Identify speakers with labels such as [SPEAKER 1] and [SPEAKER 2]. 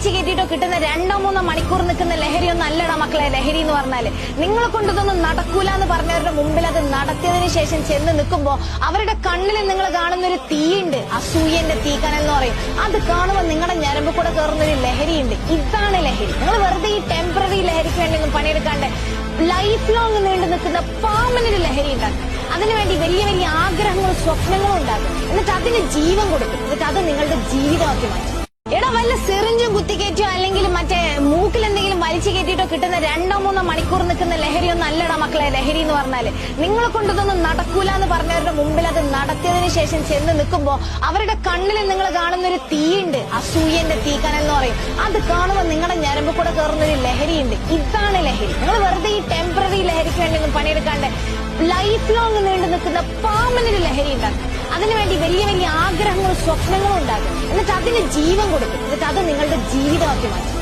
[SPEAKER 1] വലിച്ചു കയറ്റിയിട്ടോ കിട്ടുന്ന 2-3 മണിക്കൂർ നിൽക്കുന്ന ലഹരിയൊന്നും അല്ലടാ മക്കളെ ലഹരി എന്ന് പറഞ്ഞാല്. നിങ്ങളെ കൊണ്ടതൊന്നും നടക്കൂല എന്ന് പറഞ്ഞവരുടെ മുമ്പിൽ അത് നടത്തിയതിനു ശേഷം ചെന്ന് നിൽക്കുമ്പോ അവരുടെ കണ്ണിൽ നിങ്ങൾ കാണുന്ന ഒരു തീയുണ്ട്, അസൂയന്റെ തീക്കനൽ എന്ന് പറയും. അത് കാണുമ്പോൾ നിങ്ങളുടെ ഞരമ്പ് കൂടെ കയറുന്ന ഒരു ലഹരിയുണ്ട്. ഇതാണ് ലഹരി. നിങ്ങൾ വെറുതെ ഈ ടെമ്പററി ലഹരിക്ക് വേണ്ടി ഒന്നും പണിയെടുക്കാണ്ട് ലൈഫ് ലോങ് നീണ്ടു നിൽക്കുന്ന പെർമനന്റ് ലഹരി ഉണ്ടാക്കും. അതിനുവേണ്ടി വലിയ വലിയ ആഗ്രഹങ്ങളും സ്വപ്നങ്ങളും ഉണ്ടാക്കും. എന്നിട്ട് അതിന് ജീവൻ കൊടുക്കും. എന്നിട്ട് അത് നിങ്ങളുടെ ജീവിതമാക്കി മാറ്റും. എടാ വല്ല സിറിഞ്ചും കുത്തിക്കയറ്റോ അല്ലെങ്കിൽ മറ്റേ മൂക്കിൽ എന്തെങ്കിലും വലിച്ചു കയറ്റിയിട്ടോ കിട്ടുന്ന 2-3 മണിക്കൂർ നിൽക്കുന്ന ലഹരിയൊന്നും അല്ലടാ മക്കളെ ലഹരി എന്ന് പറഞ്ഞാല്. നിങ്ങളെ കൊണ്ടതൊന്നും നടക്കൂല എന്ന് പറഞ്ഞവരുടെ മുമ്പിൽ അത് നടത്തിയതിനു ശേഷം ചെന്ന് നിൽക്കുമ്പോ അവരുടെ കണ്ണിൽ നിങ്ങൾ കാണുന്ന ഒരു തീയുണ്ട്, അസൂയന്റെ തീക്കനൽ എന്ന് പറയും. അത് കാണുമ്പോൾ നിങ്ങളുടെ ഞരമ്പ് കൂടെ കയറുന്ന ഒരു ലഹരിയുണ്ട്. ഇതാണ് ലഹരി. നിങ്ങൾ വെറുതെ ഈ ടെമ്പററി ലഹരിക്ക് വേണ്ടി ഒന്നും പണിയെടുക്കാണ്ട് ലൈഫ് ലോങ് നീണ്ടു നിൽക്കുന്ന പെർമനന്റ് ലഹരി ഉണ്ടാക്കും. അതിനുവേണ്ടി വലിയ വലിയ ആഗ്രഹങ്ങളും സ്വപ്നങ്ങളും ഉണ്ടാക്കും. എന്നിട്ട് അതിന് ജീവൻ കൊടുക്കും. എന്നിട്ട് അത് നിങ്ങളുടെ ജീവിതമാക്കി മാറ്റും.